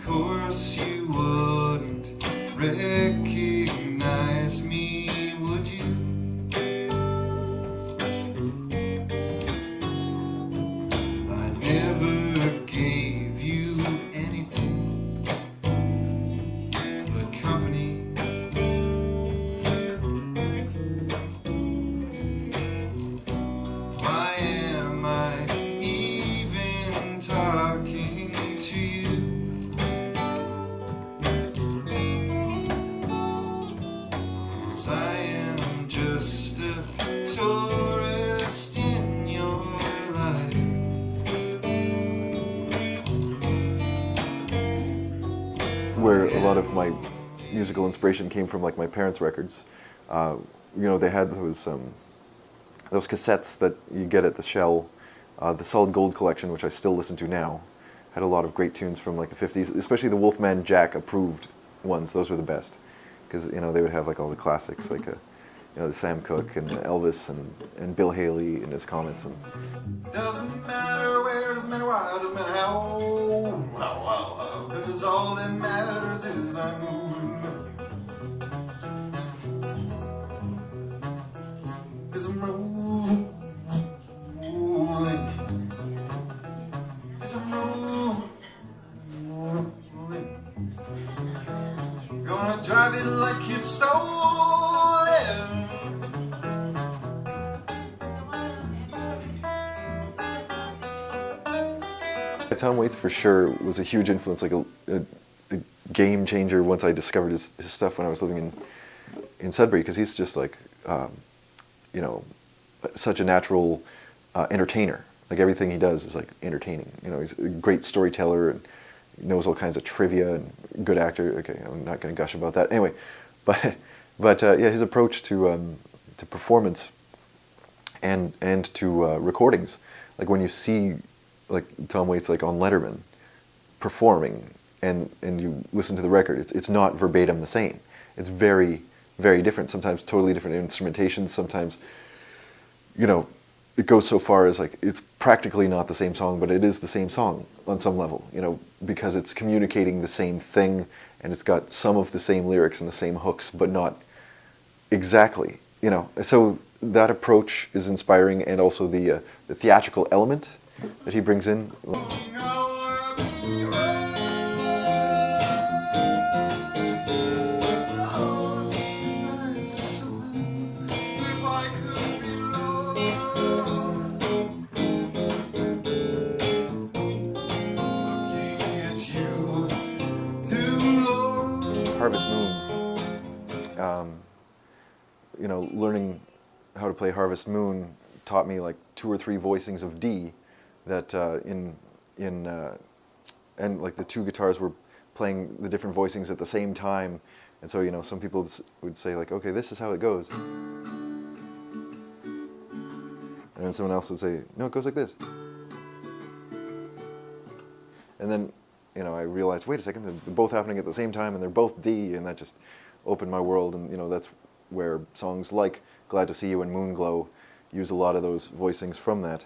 course you wouldn't recognize me, would you? I never gave you anything but company. Why am I even talking to you? 'Cause I am just a tourist in your life. Where a lot of my musical inspiration came from, like my parents' records. They had those cassettes that you get at the Shell, the Solid Gold collection, which I still listen to now, had a lot of great tunes from like the 50s, especially the Wolfman Jack approved ones. Those were the best, because they would have like all the classics, like the Sam Cooke and the Elvis and Bill Haley and his Comets. And Doesn't matter where, doesn't matter why, doesn't matter how, 'cause all that matters is I'm moving. 'Cause I'm rolling. 'Cause I'm rolling. Gonna drive it like it's stolen. Tom Waits for sure was a huge influence, like a game changer once I discovered his stuff when I was living in Sudbury, because he's just like, such a natural entertainer. Like everything he does is like entertaining. He's a great storyteller and knows all kinds of trivia and good actor. Okay, I'm not going to gush about that anyway, but yeah, his approach to performance and to recordings, like when you see like Tom Waits like on Letterman performing and you listen to the record, it's not verbatim the same. It's very, very different. Sometimes totally different instrumentations. Sometimes, it goes so far as like it's practically not the same song, but it is the same song on some level, because it's communicating the same thing and it's got some of the same lyrics and the same hooks, but not exactly, So that approach is inspiring, and also the theatrical element that he brings in. Harvest Moon, learning how to play Harvest Moon taught me like 2 or 3 voicings of D that and like the 2 guitars were playing the different voicings at the same time, and so some people would say like, okay, this is how it goes, and then someone else would say, no, it goes like this, and then I realized, wait a second, they're both happening at the same time and they're both D, and that just opened my world. And that's where songs like Glad to See You and Moonglow use a lot of those voicings from that.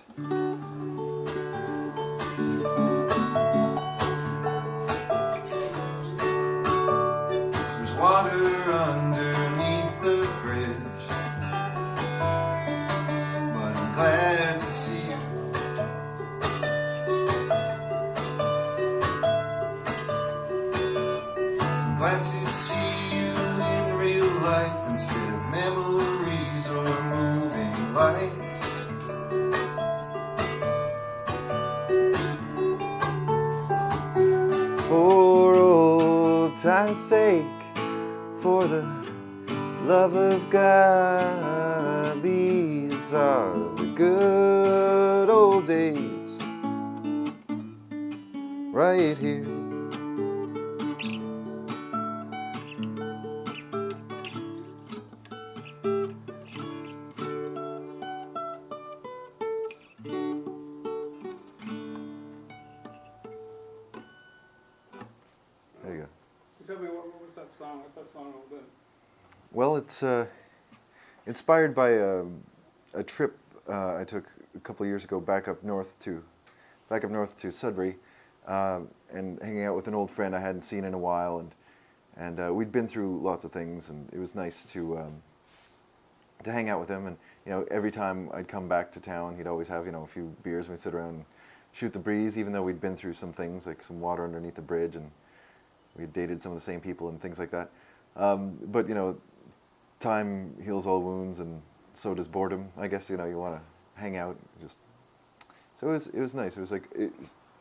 There's water underneath the bridge, but I'm glad to see you. I'm glad to see you in real life instead of memories or moving lights. For old time's sake, for the love of God, these are the good old days, right here. There you go. So tell me, what was that song? What's that song all about? Well, it's inspired by a trip I took a couple of years ago back up north to Sudbury. and hanging out with an old friend I hadn't seen in a while, and we'd been through lots of things, and it was nice to hang out with him. And every time I'd come back to town, he'd always have a few beers, and we'd sit around and shoot the breeze, even though we'd been through some things like some water underneath the bridge, and we'd dated some of the same people and things like that. But time heals all wounds, and so does boredom. I guess you want to hang out, so it was nice. It was like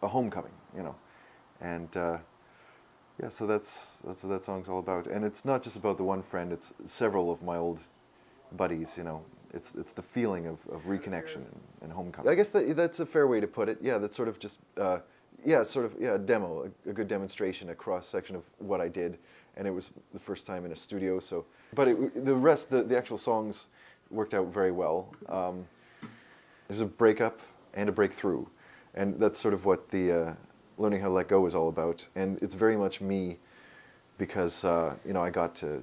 a homecoming, and yeah. So that's what that song's all about. And it's not just about the one friend; it's several of my old buddies. It's the feeling of reconnection and homecoming. I guess that's a fair way to put it. Yeah, that's sort of just a demo, a good demonstration, a cross section of what I did, and it was the first time in a studio. So, but the rest, the actual songs worked out very well. There's a breakup and a breakthrough, and that's sort of what the learning how to let go is all about. And it's very much me, because I got to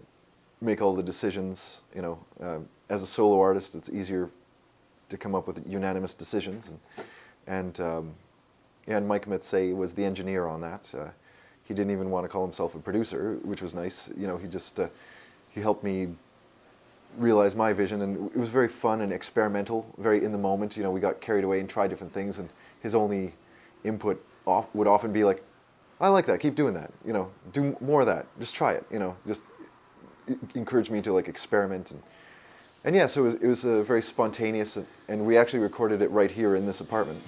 make all the decisions. As a solo artist, it's easier to come up with unanimous decisions, and Mike Metsay was the engineer on that. He didn't even want to call himself a producer, which was nice. He just he helped me realize my vision, and it was very fun and experimental, very in the moment. We got carried away and tried different things, and his only input would often be like, "I like that. Keep doing that. Do more of that. Just try it. Just encourage me to like experiment and yeah." So it was very spontaneous, and we actually recorded it right here in this apartment,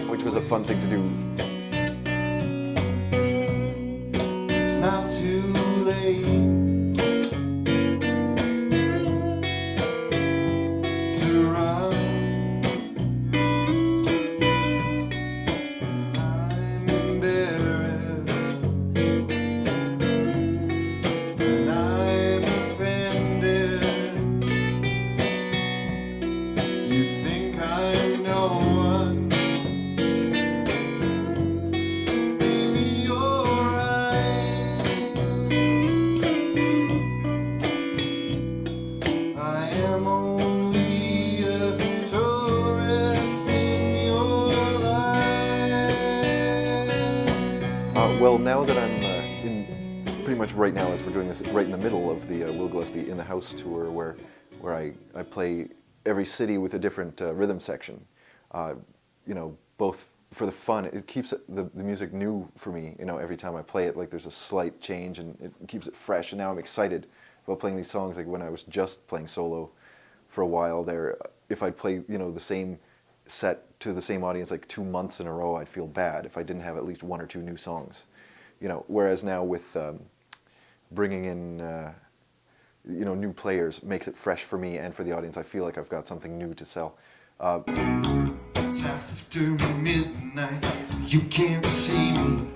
which was a fun thing to do. It's not too late to run. I'm embarrassed and I'm offended. You think I'm no one? Maybe you're right. I am only a tourist in your life. Well, now that I'm pretty much right now, as we're doing this, right in the middle of the Will Gillespie in the House tour, where I play every city with a different rhythm section. Both for the fun, it keeps the music new for me. Every time I play it, like there's a slight change, and it keeps it fresh. And now I'm excited about playing these songs. Like when I was just playing solo for a while there, if I'd play the same set to the same audience like 2 months in a row, I'd feel bad if I didn't have at least 1 or 2 new songs. Whereas now with bringing in new players makes it fresh for me and for the audience. I feel like I've got something new to sell. It's after midnight, you can't see me.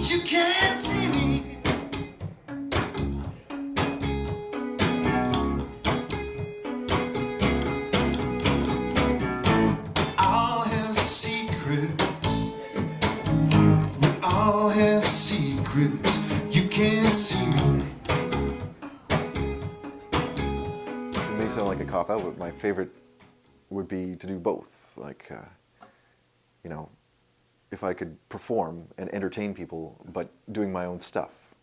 You can't see me. I'll have secrets. We all have secrets. You can't see me. It may sound like a cop-out, but my favorite would be to do both. Like, if I could perform and entertain people, but doing my own stuff.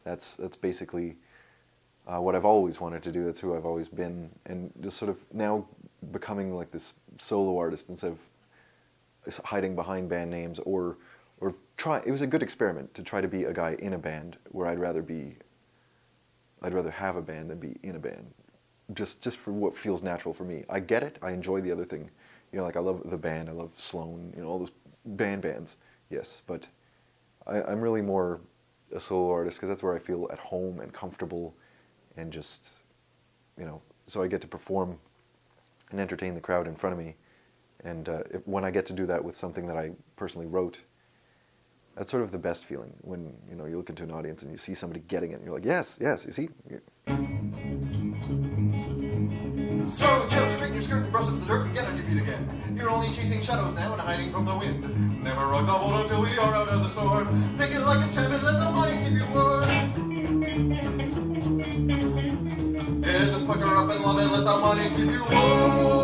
That's basically what I've always wanted to do. That's who I've always been, and just sort of now becoming like this solo artist instead of hiding behind band names or try. It was a good experiment to try to be a guy in a band where I'd rather have a band than be in a band, just for what feels natural for me. I get it. I enjoy the other thing. Like I love the band. I love Sloan. All those bands. Yes, but I'm really more a solo artist because that's where I feel at home and comfortable, and just, so I get to perform and entertain the crowd in front of me. And when I get to do that with something that I personally wrote, that's sort of the best feeling, when you look into an audience and you see somebody getting it and you're like, yes, you see. So just straighten your skirt and brush up the dirt and get on your feet again. You're only chasing shadows now and hiding from the wind. Never rock the boat until we are out of the storm. Take it like a champ and let the money keep you warm. Yeah, just pucker up and love and let the money keep you warm.